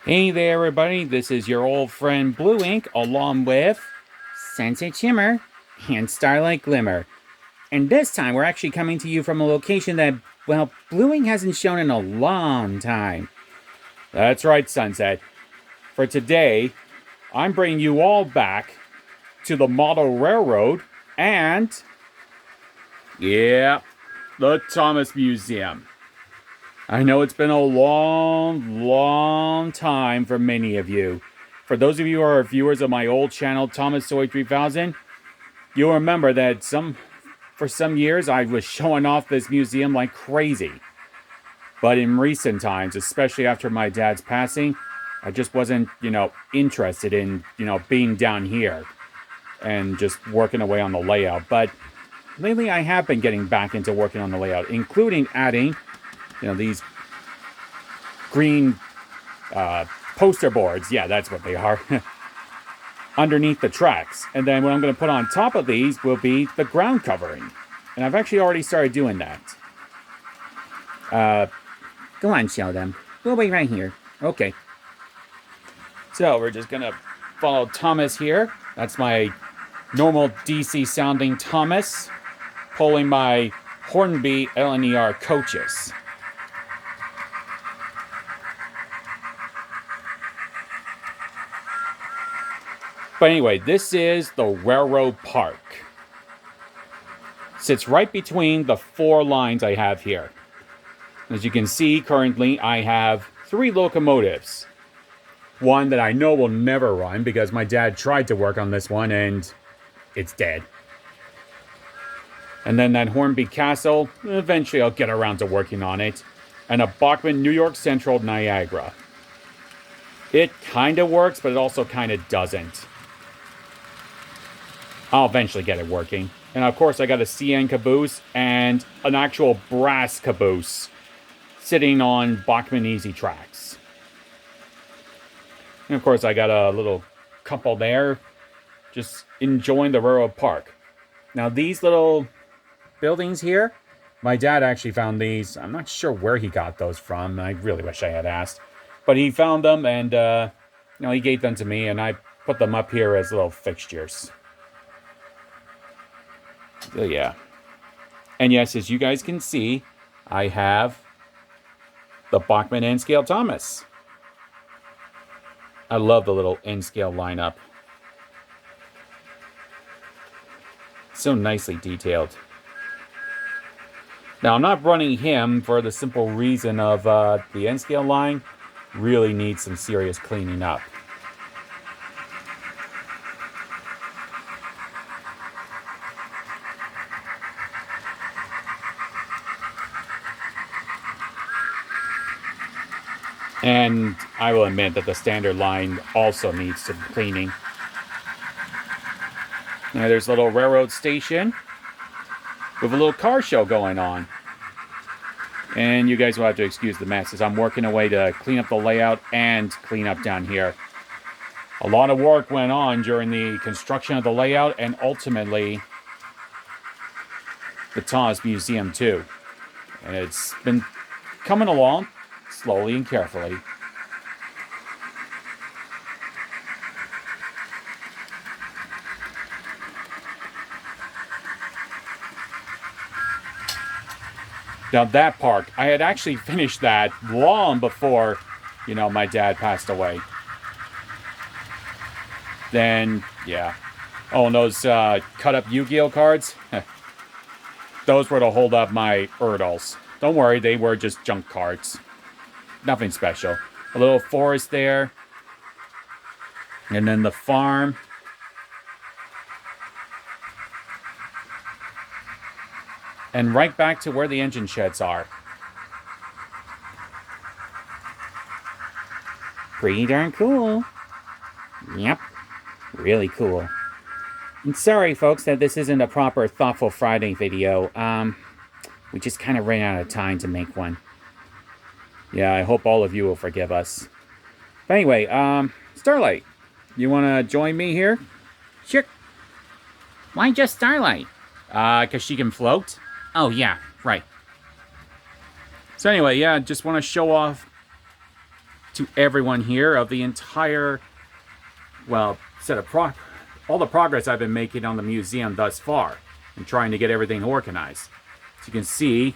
Hey there, everybody. This is your old friend Blue Ink, along with Sensei Shimmer and Starlight Glimmer. And this time, we're actually coming to you from a location that, well, Blue Ink hasn't shown in a long time. That's right, Sunset. For today, I'm bringing you all back to the Model Railroad and, yeah, the Thomas Museum. I know it's been a long time for many of you. For those of you who are viewers of my old channel, Thomas Soy 3000, you'll remember that for some years I was showing off this museum like crazy. But in recent times, especially after my dad's passing, I just wasn't, interested in, being down here and just working away on the layout. But lately I have been getting back into working on the layout, including adding, these green poster boards. Yeah, that's what they are. Underneath the tracks. And then what I'm going to put on top of these will be the ground covering. And I've actually already started doing that. Go on, show them. We'll wait right here. Okay. So we're just going to follow Thomas here. That's my normal DC sounding Thomas, pulling my Hornby LNER coaches. But anyway, this is the Railroad Park. Sits right between the four lines I have here. As you can see, currently I have 3 locomotives. One that I know will never run because my dad tried to work on this one and it's dead. And then that Hornby Castle, eventually I'll get around to working on it. And a Bachmann New York Central Niagara. It kind of works, but it also kind of doesn't. I'll eventually get it working. And of course, I got a CN caboose and an actual brass caboose sitting on Bachmann Easy tracks. And of course, I got a little couple there just enjoying the Railroad Park. Now, these little buildings here, my dad actually found these. I'm not sure where he got those from. I really wish I had asked. But he found them and, he gave them to me and I put them up here as little fixtures. So yeah. And yes, as you guys can see, I have the Bachmann N-Scale Thomas. I love the little N-Scale lineup. So nicely detailed. Now, I'm not running him for the simple reason of the N-Scale line really needs some serious cleaning up. And I will admit that the standard line also needs some cleaning. Now there's a little railroad station with a little car show going on. And you guys will have to excuse the mess as I'm working away to clean up the layout and clean up down here. A lot of work went on during the construction of the layout and ultimately the Thomas Museum too. And it's been coming along slowly and carefully. Now that park, I had actually finished that long before, my dad passed away. Then, yeah. Oh, and those cut-up Yu-Gi-Oh cards? Those were to hold up my Erdals. Don't worry, they were just junk cards. Nothing special. A little forest there. And then the farm. And right back to where the engine sheds are. Pretty darn cool. Yep. Really cool. And sorry, folks, that this isn't a proper Thoughtful Friday video. We just kind of ran out of time to make one. Yeah, I hope all of you will forgive us. But anyway, Starlight, you want to join me here? Sure. Why just Starlight? Because she can float. Oh, yeah, right. So anyway, yeah, just want to show off to everyone here of the entire, well, set of all the progress I've been making on the museum thus far and trying to get everything organized. As you can see,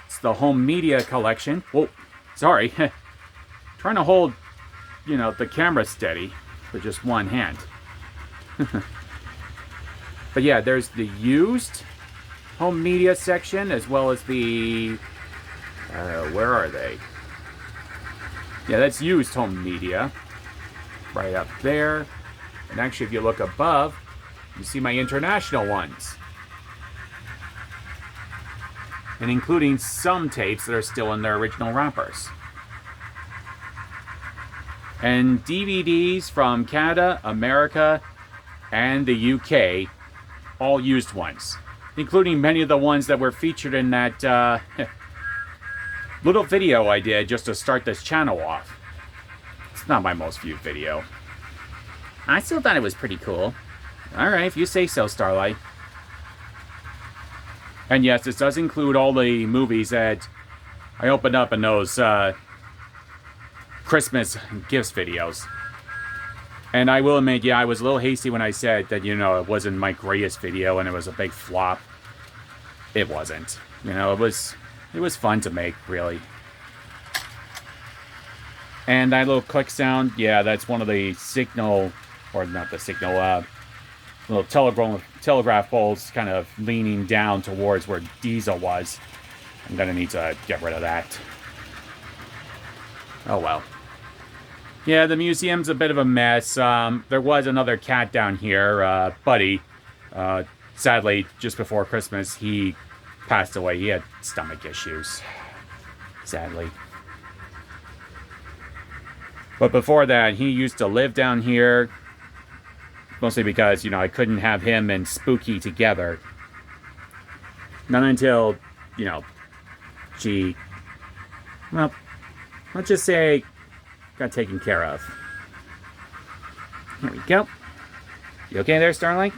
it's the home media collection. Whoa, sorry. Trying to hold, the camera steady with just one hand. But yeah, there's the used home media section as well as the, where are they? Yeah, that's used home media right up there. And actually, if you look above, you see my international ones. And including some tapes that are still in their original wrappers. And DVDs from Canada, America, and the UK, all used ones. Including many of the ones that were featured in that little video I did just to start this channel off. It's not my most viewed video. I still thought it was pretty cool. Alright, if you say so, Starlight. And yes, this does include all the movies that I opened up in those Christmas gifts videos. And I will admit, yeah, I was a little hasty when I said that, it wasn't my greatest video and it was a big flop. It wasn't. It was fun to make, really. And that little click sound, yeah, that's one of the signal, or not the signal, little telegraph poles kind of leaning down towards where Diesel was. I'm gonna need to get rid of that. Oh well. Yeah, the museum's a bit of a mess. There was another cat down here, Buddy. Sadly, just before Christmas, he passed away. He had stomach issues. Sadly. But before that, he used to live down here. Mostly because, I couldn't have him and Spooky together. Not until, she, well, let's just say, got taken care of. Here we go. You okay there, Starlight?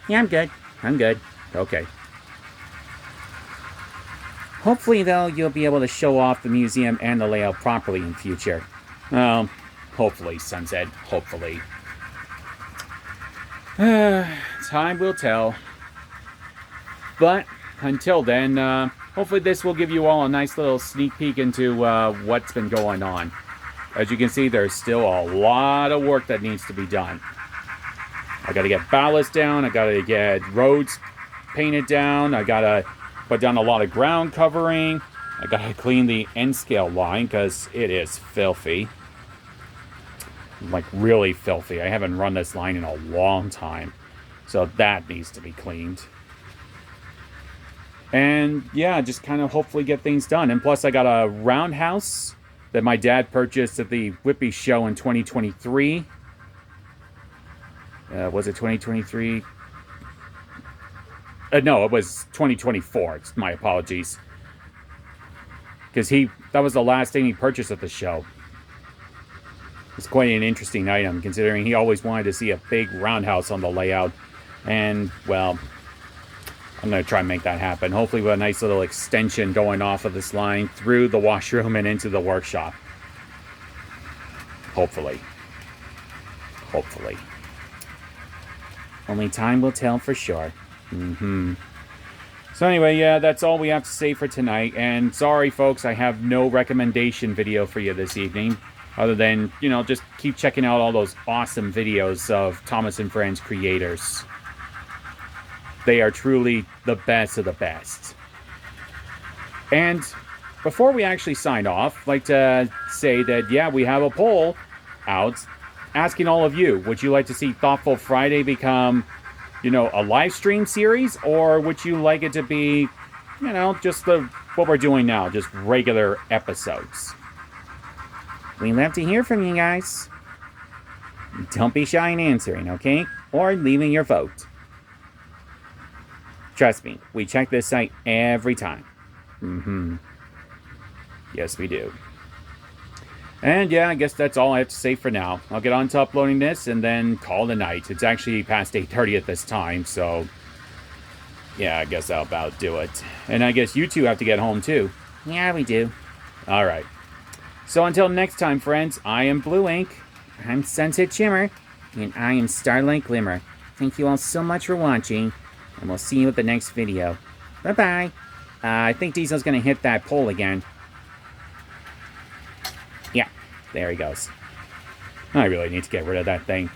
Yeah, I'm good. I'm good. Okay. Hopefully, though, you'll be able to show off the museum and the layout properly in future. Hopefully, Sunset. Hopefully. Time will tell. But until then, hopefully this will give you all a nice little sneak peek into what's been going on. As you can see, there's still a lot of work that needs to be done. I gotta get ballast down, I gotta get roads painted down, I gotta put down a lot of ground covering, I gotta clean the end scale line because it is filthy. Like really filthy. I haven't run this line in a long time. So that needs to be cleaned. And yeah, just kind of hopefully get things done. And plus I got a roundhouse that my dad purchased at the Whippy show in 2023. Was it 2023? No, it was 2024. My apologies. Because that was the last thing he purchased at the show. It's quite an interesting item, considering he always wanted to see a big roundhouse on the layout. And, well, I'm going to try and make that happen. Hopefully with a nice little extension going off of this line through the washroom and into the workshop. Hopefully. Hopefully. Only time will tell for sure. So anyway, yeah, that's all we have to say for tonight. And sorry, folks, I have no recommendation video for you this evening. Other than, just keep checking out all those awesome videos of Thomas and Friends creators. They are truly the best of the best. And before we actually sign off, I'd like to say that, yeah, we have a poll out asking all of you, would you like to see Thoughtful Friday become, a live stream series? Or would you like it to be, just what we're doing now, just regular episodes? We'd love to hear from you guys. Don't be shy in answering, okay? Or leaving your vote. Trust me, we check this site every time. Yes, we do. And yeah, I guess that's all I have to say for now. I'll get on to uploading this and then call it a night. It's actually past 8:30 at this time, so yeah, I guess that'll about do it. And I guess you two have to get home too. Yeah, we do. All right. So until next time, friends, I am Blue Ink. I'm Sunset Shimmer. And I am Starlight Glimmer. Thank you all so much for watching. And we'll see you at the next video. Bye-bye. I think Diesel's gonna hit that pole again. Yeah, there he goes. I really need to get rid of that thing.